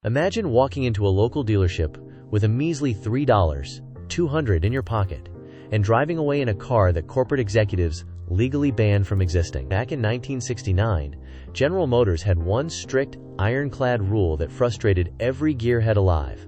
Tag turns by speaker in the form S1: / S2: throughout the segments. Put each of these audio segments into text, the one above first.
S1: Imagine walking into a local dealership with a measly $3.200 in your pocket and driving away in a car that corporate executives legally banned from existing. Back in 1969, General Motors had one strict, ironclad rule that frustrated every gearhead alive.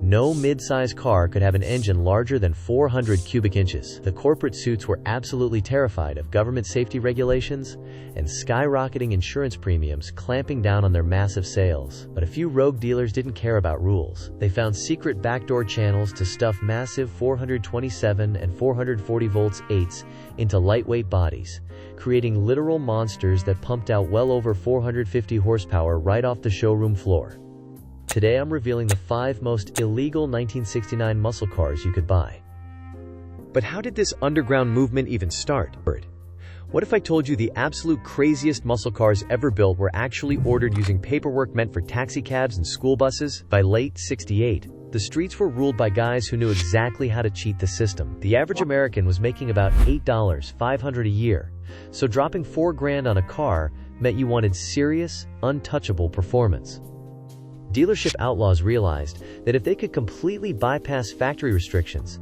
S1: No mid-size car could have an engine larger than 400 cubic inches. The corporate suits were absolutely terrified of government safety regulations and skyrocketing insurance premiums clamping down on their massive sales. But a few rogue dealers didn't care about rules. They found secret backdoor channels to stuff massive 427 and 440 volts 8s into lightweight bodies, creating literal monsters that pumped out well over 450 horsepower right off the showroom floor. Today I'm revealing the 5 most illegal 1969 muscle cars you could buy. But how did this underground movement even start? What if I told you the absolute craziest muscle cars ever built were actually ordered using paperwork meant for taxicabs and school buses? By late '68, the streets were ruled by guys who knew exactly how to cheat the system. The average American was making about $8,500 a year, so dropping $4 grand on a car meant you wanted serious, untouchable performance. Dealership outlaws realized that if they could completely bypass factory restrictions,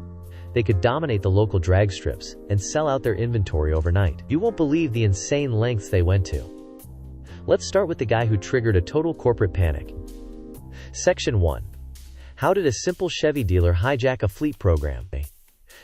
S1: they could dominate the local drag strips and sell out their inventory overnight. You won't believe the insane lengths they went to. Let's start with the guy who triggered a total corporate panic. Section 1. How did a simple Chevy dealer hijack a fleet program?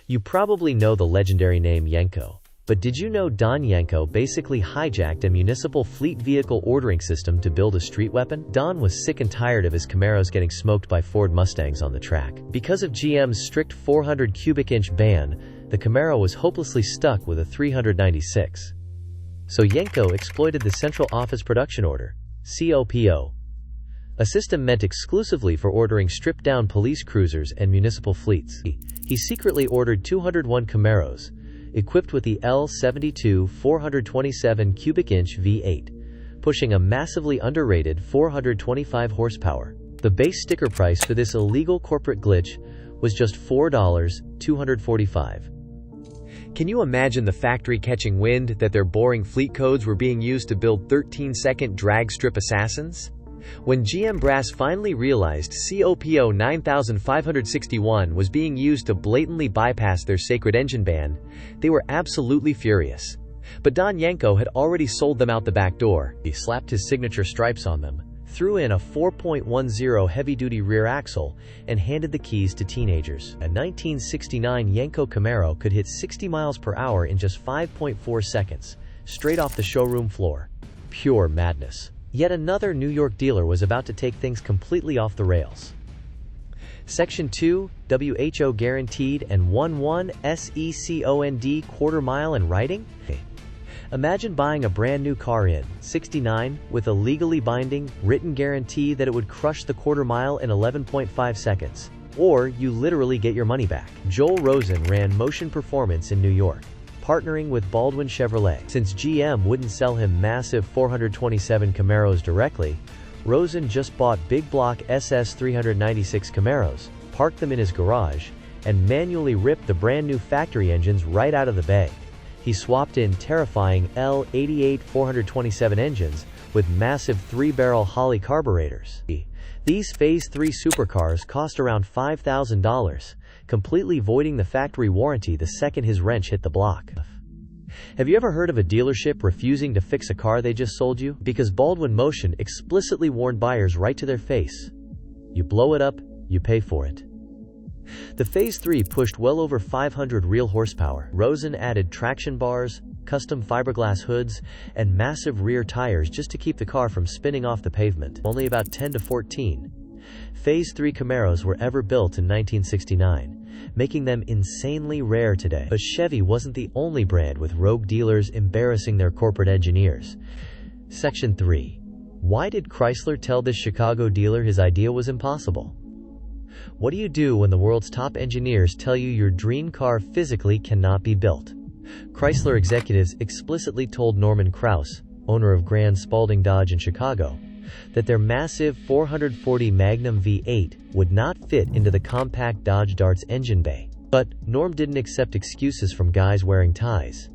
S1: You probably know the legendary name Yenko. But did you know Don Yenko basically hijacked a municipal fleet vehicle ordering system to build a street weapon? Don was sick and tired of his Camaros getting smoked by Ford Mustangs on the track. Because of GM's strict 400 cubic inch ban, the Camaro was hopelessly stuck with a 396. So Yenko exploited the Central Office Production Order, COPO, a system meant exclusively for ordering stripped-down police cruisers and municipal fleets. He secretly ordered 201 Camaros, equipped with the L72 427 cubic inch V8, pushing a massively underrated 425 horsepower. The base sticker price for this illegal corporate glitch was just $4,245. Can you imagine the factory catching wind that their boring fleet codes were being used to build 13-second drag strip assassins? When GM brass finally realized COPO 9561 was being used to blatantly bypass their sacred engine ban, they were absolutely furious. But Don Yenko had already sold them out the back door. He slapped his signature stripes on them, threw in a 4.10 heavy-duty rear axle, and handed the keys to teenagers. A 1969 Yenko Camaro could hit 60 miles per hour in just 5.4 seconds, straight off the showroom floor. Pure madness. Yet another New York dealer was about to take things completely off the rails. Section 2, WHO guaranteed and 11 SECOND quarter mile in writing? Imagine buying a brand new car in '69 with a legally binding, written guarantee that it would crush the quarter mile in 11.5 seconds. Or you literally get your money back. Joel Rosen ran Motion Performance in New York, partnering with Baldwin Chevrolet. Since GM wouldn't sell him massive 427 Camaros directly, Rosen just bought big block SS 396 Camaros, parked them in his garage, and manually ripped the brand new factory engines right out of the bay. He swapped in terrifying L88 427 engines with massive 3-barrel Holley carburetors. These Phase 3 supercars cost around $5,000, completely voiding the factory warranty the second his wrench hit the block. Have you ever heard of a dealership refusing to fix a car they just sold you? Because Baldwin-Motion explicitly warned buyers right to their face. You blow it up, you pay for it. The Phase 3 pushed well over 500 real horsepower. Rosen added traction bars, custom fiberglass hoods, and massive rear tires just to keep the car from spinning off the pavement. Only about 10 to 14 Phase 3 Camaros were ever built in 1969, making them insanely rare today. But Chevy wasn't the only brand with rogue dealers embarrassing their corporate engineers. Section 3. Why did Chrysler tell this Chicago dealer his idea was impossible? What do you do when the world's top engineers tell you your dream car physically cannot be built? Chrysler executives explicitly told Norman Krause, owner of Grand Spaulding Dodge in Chicago, that their massive 440 Magnum V8 would not fit into the compact Dodge Dart's engine bay. But Norm didn't accept excuses from guys wearing ties.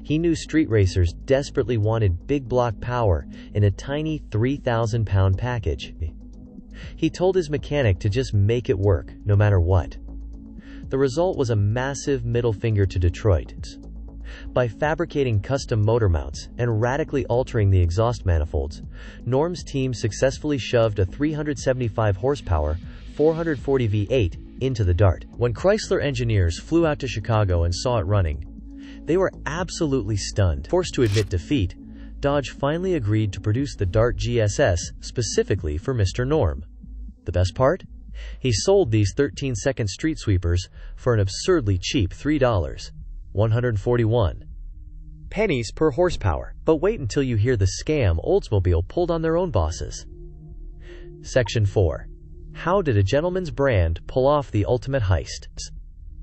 S1: He knew street racers desperately wanted big block power in a tiny 3,000-pound package. He told his mechanic to just make it work, no matter what. The result was a massive middle finger to Detroit. By fabricating custom motor mounts and radically altering the exhaust manifolds, Norm's team successfully shoved a 375 horsepower, 440 V8 into the Dart. When Chrysler engineers flew out to Chicago and saw it running, they were absolutely stunned. Forced to admit defeat, Dodge finally agreed to produce the Dart GSS specifically for Mr. Norm. The best part? He sold these 13-second street sweepers for an absurdly cheap $3.141 per horsepower. But wait until you hear the scam Oldsmobile pulled on their own bosses. Section 4. How did a gentleman's brand pull off the ultimate heist?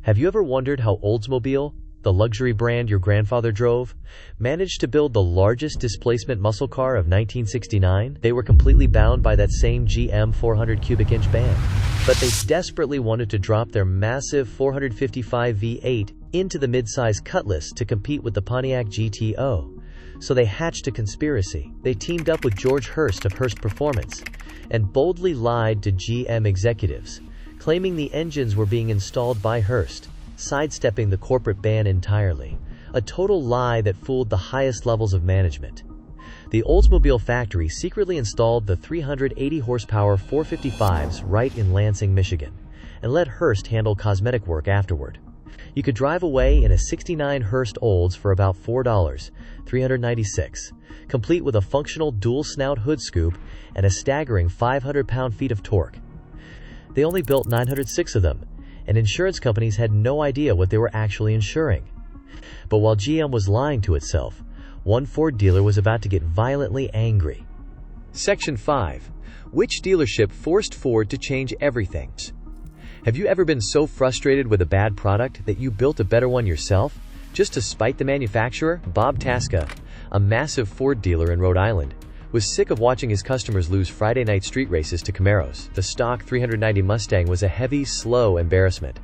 S1: Have you ever wondered how Oldsmobile, the luxury brand your grandfather drove, managed to build the largest displacement muscle car of 1969? They were completely bound by that same GM 400 cubic inch band. But they desperately wanted to drop their massive 455 V8 into the mid-size Cutlass to compete with the Pontiac GTO. So they hatched a conspiracy. They teamed up with George Hurst of Hurst Performance and boldly lied to GM executives, claiming the engines were being installed by Hurst, sidestepping the corporate ban entirely. A total lie that fooled the highest levels of management. The Oldsmobile factory secretly installed the 380 horsepower 455s right in Lansing, Michigan, and let Hurst handle cosmetic work afterward. You could drive away in a 69 Hurst Olds for about $4.396, complete with a functional dual snout hood scoop and a staggering 500 pound-feet of torque. They only built 906 of them, and insurance companies had no idea what they were actually insuring. But while GM was lying to itself, one Ford dealer was about to get violently angry. Section 5. Which dealership forced Ford to change everything? Have you ever been so frustrated with a bad product that you built a better one yourself, just to spite the manufacturer? Bob Tasca, a massive Ford dealer in Rhode Island, was sick of watching his customers lose Friday night street races to Camaros. The stock 390 Mustang was a heavy, slow embarrassment.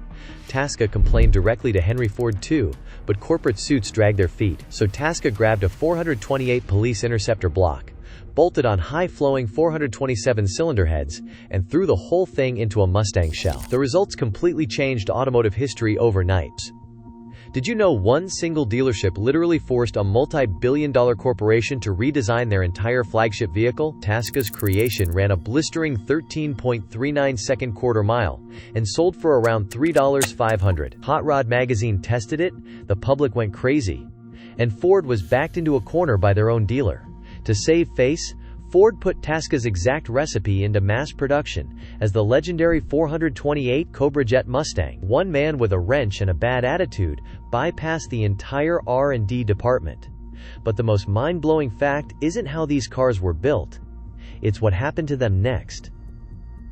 S1: Tasca complained directly to Henry Ford too, but corporate suits dragged their feet, so Tasca grabbed a 428 Police Interceptor block, bolted on high-flowing 427 cylinder heads, and threw the whole thing into a Mustang shell. The results completely changed automotive history overnight. Did you know one single dealership literally forced a multi-billion-dollar corporation to redesign their entire flagship vehicle? Tasca's creation ran a blistering 13.39 second quarter mile and sold for around $3.500. Hot Rod magazine tested it, the public went crazy, and Ford was backed into a corner by their own dealer. To save face, Ford put Tasca's exact recipe into mass production as the legendary 428 Cobra Jet Mustang. One man with a wrench and a bad attitude bypassed the entire R&D department. But the most mind-blowing fact isn't how these cars were built. It's what happened to them next.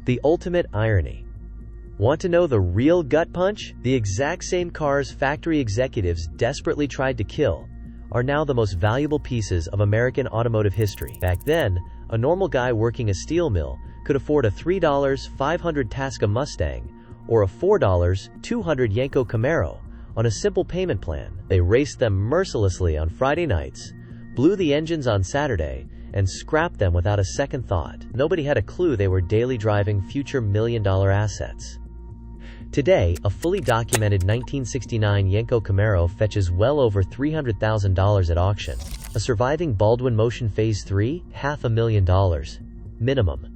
S1: The ultimate irony. Want to know the real gut punch? The exact same cars factory executives desperately tried to kill are now the most valuable pieces of American automotive history. Back then, a normal guy working a steel mill could afford a $3.500 Tasca Mustang or a $4.200 Yenko Camaro on a simple payment plan. They raced them mercilessly on Friday nights, blew the engines on Saturday, and scrapped them without a second thought. Nobody had a clue they were daily driving future million-dollar assets. Today, a fully documented 1969 Yenko Camaro fetches well over $300,000 at auction. A surviving Baldwin-Motion Phase 3, $500,000. Minimum.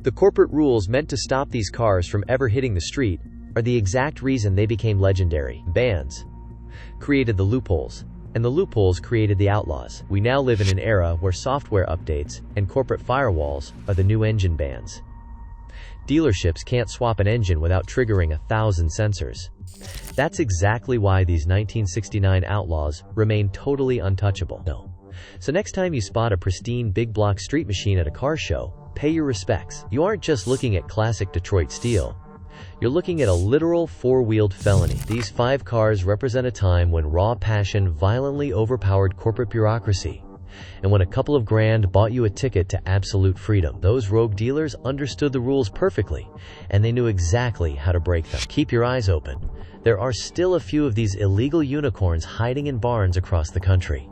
S1: The corporate rules meant to stop these cars from ever hitting the street are the exact reason they became legendary. Bans created the loopholes, and the loopholes created the outlaws. We now live in an era where software updates and corporate firewalls are the new engine bans. Dealerships can't swap an engine without triggering 1,000 sensors. That's exactly why these 1969 outlaws remain totally untouchable. So next time you spot a pristine big block street machine at a car show, pay your respects. You aren't just looking at classic Detroit steel. You're looking at a literal four-wheeled felony. These 5 cars represent a time when raw passion violently overpowered corporate bureaucracy, and when a couple of grand bought you a ticket to absolute freedom. Those rogue dealers understood the rules perfectly, and they knew exactly how to break them. Keep your eyes open. There are still a few of these illegal unicorns hiding in barns across the country.